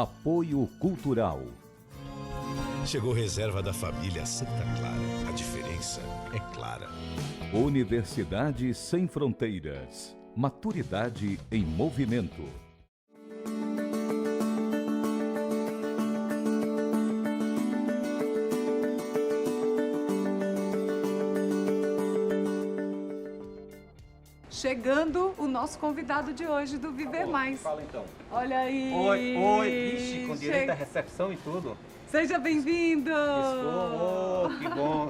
Apoio Cultural. Chegou reserva da família Santa Clara. A diferença é clara. Universidade Sem Fronteiras. Maturidade em movimento. Chegando o nosso convidado de hoje do Viver Mais. Fala então. Olha aí. Oi, ixi, com direito à recepção e tudo. Seja bem-vindo.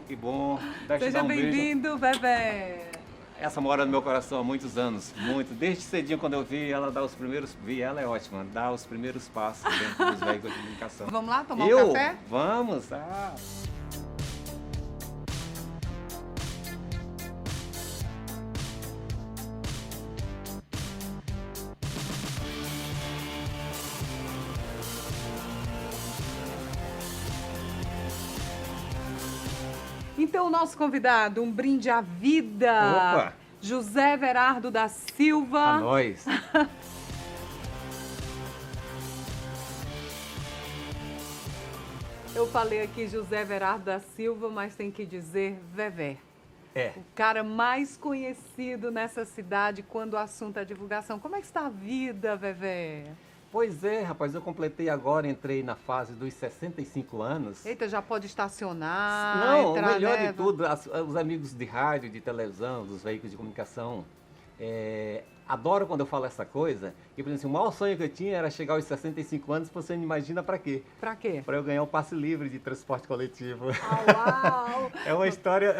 Que bom. Seja bem-vindo, Vevé. Essa mora no meu coração há muitos anos, muito. Desde cedinho, quando eu vi ela dar os primeiros... ela é ótima, dar os primeiros passos dentro dos veículos de comunicação. Vamos lá tomar um café? Vamos, Então, o nosso convidado, um brinde à vida. Opa! José Everardo da Silva. A nós. Eu falei aqui José Everardo da Silva, mas tem que dizer Vevé. É. O cara mais conhecido nessa cidade quando o assunto é divulgação. Como é que está a vida, Vevé? Pois é, rapaz, eu completei agora, entrei na fase dos 65 anos. Eita, já pode estacionar, Não, entrar, o melhor né? de tudo, os amigos de rádio, de televisão, dos veículos de comunicação, adoram quando eu falo essa coisa. E, por exemplo, o maior sonho que eu tinha era chegar aos 65 anos, você não imagina pra quê? Pra quê? Para eu ganhar o passe livre de transporte coletivo. Uau! É uma história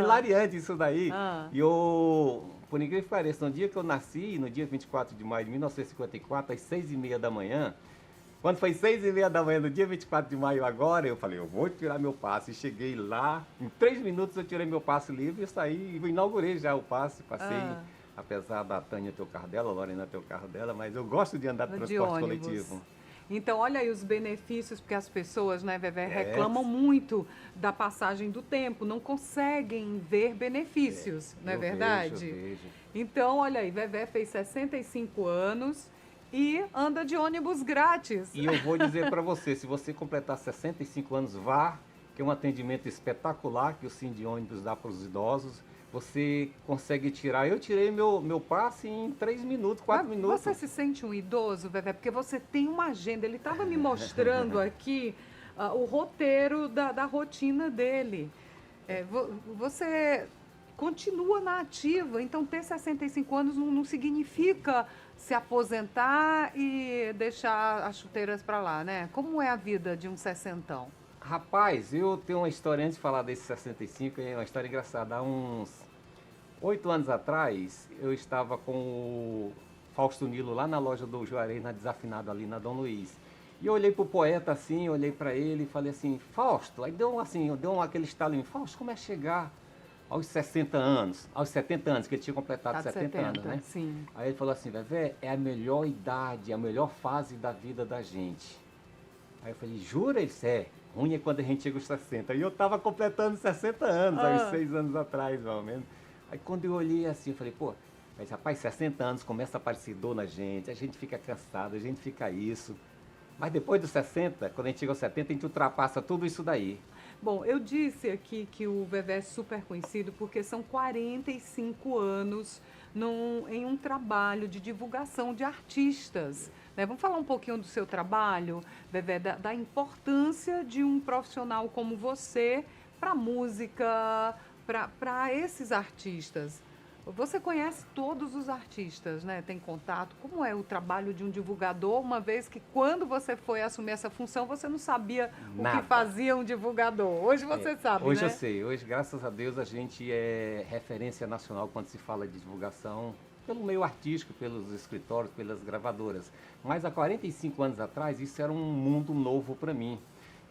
hilariante isso daí. E por incrível que pareça, no dia que eu nasci, no dia 24 de maio de 1954, às 6h30 da manhã, quando foi 6h30 da manhã, no dia 24 de maio agora, eu falei, eu vou tirar meu passe. E cheguei lá, em 3 minutos eu tirei meu passe livre e saí, inaugurei já o passe, passei, apesar da Tânia ter o carro dela, a Lorena ter o carro dela, mas eu gosto de andar de transporte coletivo. Então, olha aí os benefícios, porque as pessoas, né, Vevé, reclamam muito da passagem do tempo, não conseguem ver benefícios, não é verdade? Eu vejo. Então, olha aí, Vevé fez 65 anos e anda de ônibus grátis. E eu vou dizer para você, se você completar 65 anos, vá, que é um atendimento espetacular que o Sim de ônibus dá para os idosos. Você consegue tirar. Eu tirei meu passe em 3 minutos, 4 minutos. Você se sente um idoso, Vevé? Porque você tem uma agenda. Ele estava me mostrando aqui o roteiro da rotina dele. Você continua na ativa, então ter 65 anos não significa se aposentar e deixar as chuteiras para lá, né? Como é a vida de um sessentão? Rapaz, eu tenho uma história, antes de falar desse 65, é uma história engraçada. Há uns 8 anos atrás, eu estava com o Fausto Nilo lá na loja do Juarez, na Desafinado, ali na Dom Luiz. E eu olhei pro poeta assim, olhei para ele e falei assim, Fausto, aí deu aquele estalo em mim, Fausto, como é chegar aos 60 anos, aos 70 anos, que ele tinha completado 70 anos, né? Sim. Aí ele falou assim, Vevé, é a melhor idade, a melhor fase da vida da gente. Aí eu falei, jura? Ele disse, ruim é quando a gente chega aos 60. E eu estava completando 60 anos, há uns 6 anos atrás, mais ou menos. Aí quando eu olhei assim, eu falei, mas rapaz, 60 anos começa a aparecer dor na gente, a gente fica cansado, a gente fica isso. Mas depois dos 60, quando a gente chega aos 70, a gente ultrapassa tudo isso daí. Bom, eu disse aqui que o Vevé é super conhecido porque são 45 anos em um trabalho de divulgação de artistas. Né? Vamos falar um pouquinho do seu trabalho, Vevé, da importância de um profissional como você para a música, para esses artistas. Você conhece todos os artistas, né? Tem contato? Como é o trabalho de um divulgador, uma vez que quando você foi assumir essa função, você não sabia Nada. o que fazia um divulgador. Hoje você sabe, hoje né? Eu sei. Hoje, graças a Deus, a gente é referência nacional quando se fala de divulgação, pelo meio artístico, pelos escritórios, pelas gravadoras. Mas há 45 anos atrás, isso era um mundo novo para mim.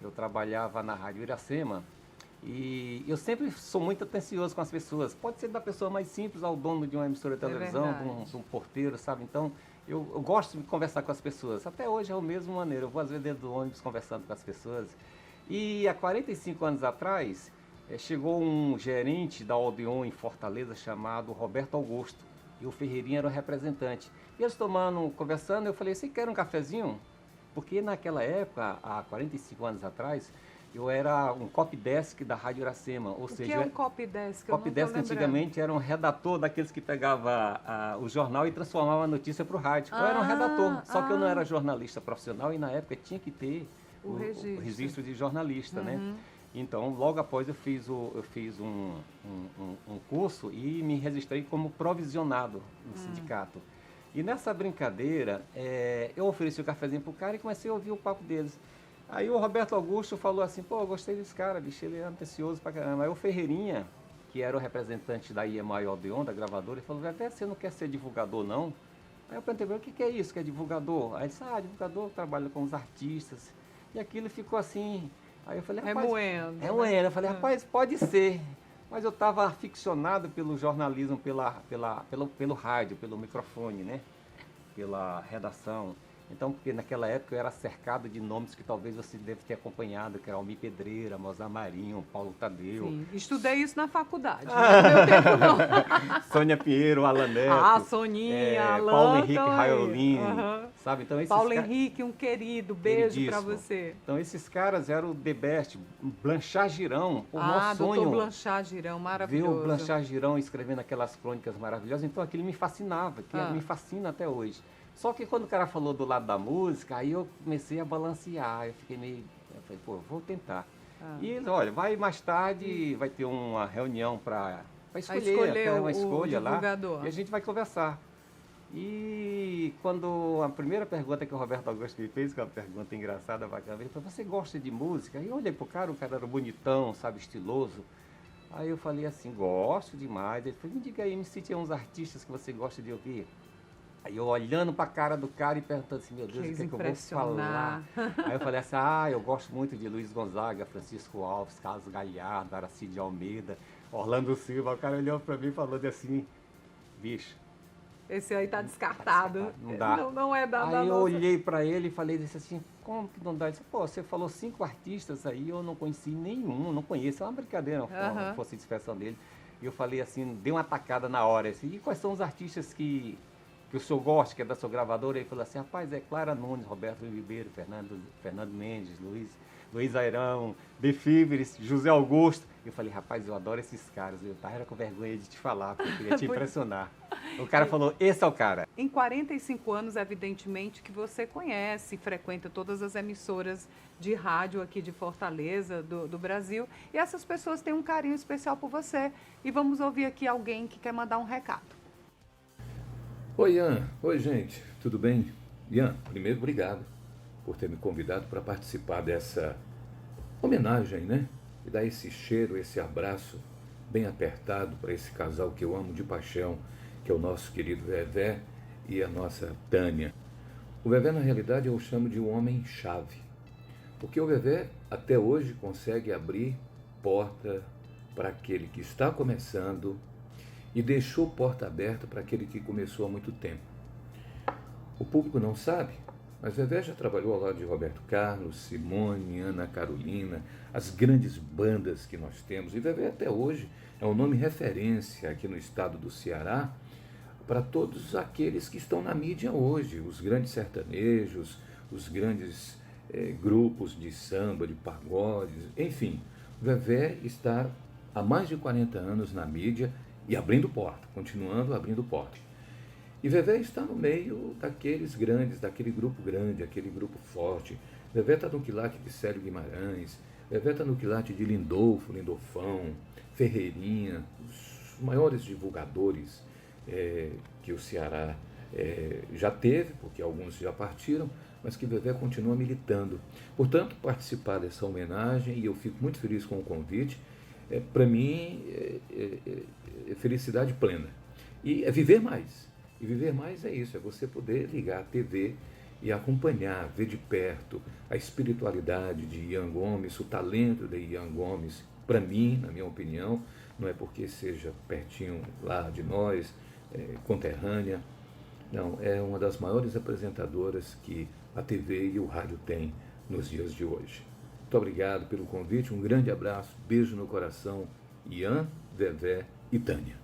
Eu trabalhava na Rádio Iracema, e eu sempre sou muito atencioso com as pessoas. Pode ser da pessoa mais simples ao dono de uma emissora de televisão, de um porteiro, sabe? Então, eu gosto de conversar com as pessoas. Até hoje é a mesma maneira. Eu vou às vezes dentro do ônibus conversando com as pessoas. E há 45 anos atrás, chegou um gerente da Odeon em Fortaleza chamado Roberto Augusto. E o Ferreirinha era o representante. E eles conversando, eu falei, você quer um cafezinho? Porque naquela época, há 45 anos atrás, eu era um copydesk da Rádio Iracema. Ou O seja, que é um copydesk? Eu não tô copydesk lembrando. antigamente era um redator daqueles que pegava o jornal e transformava a notícia para o rádio. Eu era um redator, só que eu não era jornalista profissional e na época tinha que ter O registro. de jornalista, né? Então, logo após eu fiz um curso e me registrei como provisionado no sindicato. E nessa brincadeira, eu ofereci o cafezinho pro cara e comecei a ouvir o papo deles. Aí o Roberto Augusto falou assim, pô, eu gostei desse cara, bicho, ele é atencioso pra caramba. Aí o Ferreirinha, que era o representante da EMI Odeon, da gravadora, ele falou, Vevé, você não quer ser divulgador, não? Aí eu perguntei, o que é isso, que é divulgador? Aí ele disse, divulgador trabalha com os artistas. E aquilo ficou assim... Aí eu falei, rapaz... Remoendo. Eu falei, rapaz, pode ser. Mas eu estava aficionado pelo jornalismo, pelo rádio, pelo microfone, né? Pela redação. Então, porque naquela época eu era cercado de nomes que talvez você deve ter acompanhado, que era Almir Pedreira, Mozart Marinho, Paulo Tadeu. Sim, estudei isso na faculdade. Não é meu tempo, não. Sônia Pinheiro, Alan Neto. Soninha, Alan. Paulo Henrique então, Raiolini, aham. sabe? Então, esses Paulo Henrique, um querido. Beijo pra Queridíssimo. você. Então, esses caras eram o The Best. Blanchard Girão, o maior sonho. Doutor Blanchard Girão, Ver maravilhoso. o Blanchard Girão escrevendo aquelas crônicas maravilhosas, então aquilo me fascinava, que me fascina até hoje. Só que quando o cara falou do lado da música, aí eu comecei a balancear, eu falei, pô, vou tentar. E eles, olha, mais tarde, vai ter uma reunião para escolher uma escolha lá, e a gente vai conversar. E quando a primeira pergunta que o Roberto Augusto me fez, que é uma pergunta engraçada, bacana, ele falou, você gosta de música? E eu olhei pro cara, o cara era bonitão, sabe, estiloso. Aí eu falei assim, gosto demais. Ele falou, me diga aí, me cite uns artistas que você gosta de ouvir. Aí eu olhando pra cara do cara e perguntando assim, meu Deus, o que é que eu vou falar? Aí eu falei assim, eu gosto muito de Luiz Gonzaga, Francisco Alves, Carlos Galhardo, Aracide Almeida, Orlando Silva. O cara olhou pra mim e falou assim, bicho, esse aí tá descartado. Não dá. Não é da Aí eu nossa... olhei pra ele e falei assim, como que não dá? Ele disse, pô, você falou 5 artistas aí, eu não conheci nenhum, não conheço. É uma brincadeira, uma força de expressão dele. E eu falei assim, dei uma atacada na hora, assim, e quais são os artistas que o senhor gosta, que é da sua gravadora? Ele falou assim, rapaz, é Clara Nunes, Roberto Ribeiro, Fernando Mendes, Luiz Airão, Befíveres, José Augusto. Eu falei, rapaz, eu adoro esses caras. Eu tava com vergonha de te falar, porque eu queria te impressionar. O cara falou, esse é o cara. Em 45 anos, evidentemente, que você conhece, frequenta todas as emissoras de rádio aqui de Fortaleza, do Brasil. E essas pessoas têm um carinho especial por você. E vamos ouvir aqui alguém que quer mandar um recado. Oi, Ian. Oi, gente. Tudo bem? Ian, primeiro, obrigado por ter me convidado para participar dessa homenagem, né? E dar esse cheiro, esse abraço bem apertado para esse casal que eu amo de paixão, que é o nosso querido Vevé e a nossa Tânia. O Vevé, na realidade, eu o chamo de um homem-chave, porque o Vevé, até hoje, consegue abrir porta para aquele que está começando e deixou porta aberta para aquele que começou há muito tempo. O público não sabe, mas Vevé já trabalhou ao lado de Roberto Carlos, Simone, Ana Carolina, as grandes bandas que nós temos. E Vevé até hoje é um nome referência aqui no estado do Ceará para todos aqueles que estão na mídia hoje, os grandes sertanejos, os grandes grupos de samba, de pagodes, enfim. Vevé está há mais de 40 anos na mídia e abrindo porta, continuando abrindo porta. E Vevé está no meio daqueles grandes, daquele grupo grande, aquele grupo forte. Vevé está no quilate de Célio Guimarães, Vevé está no quilate de Lindolfo, Lindolfão, Ferreirinha, os maiores divulgadores que o Ceará já teve, porque alguns já partiram, mas que Vevé continua militando. Portanto, participar dessa homenagem, e eu fico muito feliz com o convite, para mim é felicidade plena. E é viver mais. E viver mais é isso, é você poder ligar a TV e acompanhar, ver de perto a espiritualidade de Ian Gomes, o talento de Ian Gomes. Para mim, na minha opinião, não é porque seja pertinho lá de nós, conterrânea, não, é uma das maiores apresentadoras que a TV e o rádio têm nos dias de hoje. Muito obrigado pelo convite, um grande abraço, beijo no coração, Ian, Vevé e Tânia.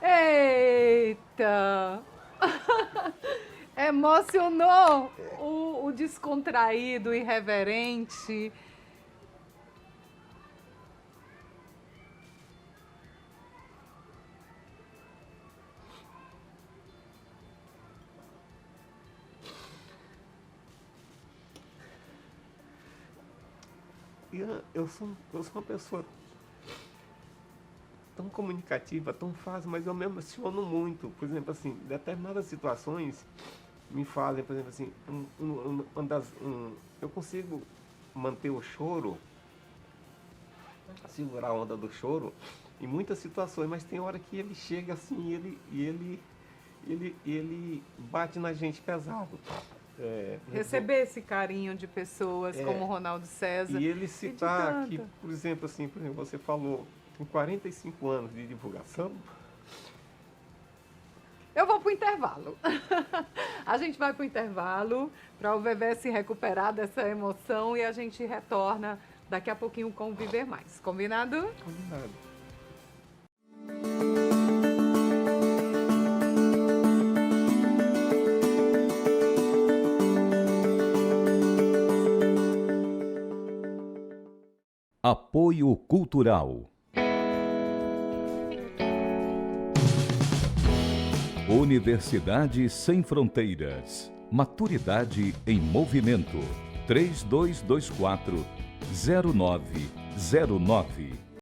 Eita! Emocionou o descontraído, irreverente. Eu sou uma pessoa tão comunicativa, tão fácil, mas eu me emociono muito. Por exemplo, assim, determinadas situações me fazem, por exemplo, assim, eu consigo manter o choro, segurar a onda do choro em muitas situações, mas tem hora que ele chega assim ele bate na gente pesado. Receber esse carinho de pessoas como o Ronaldo César. E ele citar que, por exemplo, você falou, tem 45 anos de divulgação. Eu vou para o intervalo. A gente vai para o intervalo para o Vevé se recuperar dessa emoção e a gente retorna daqui a pouquinho com o Viver Mais. Combinado? Combinado. Apoio Cultural. Universidade Sem Fronteiras. Maturidade em Movimento. 3224-0909.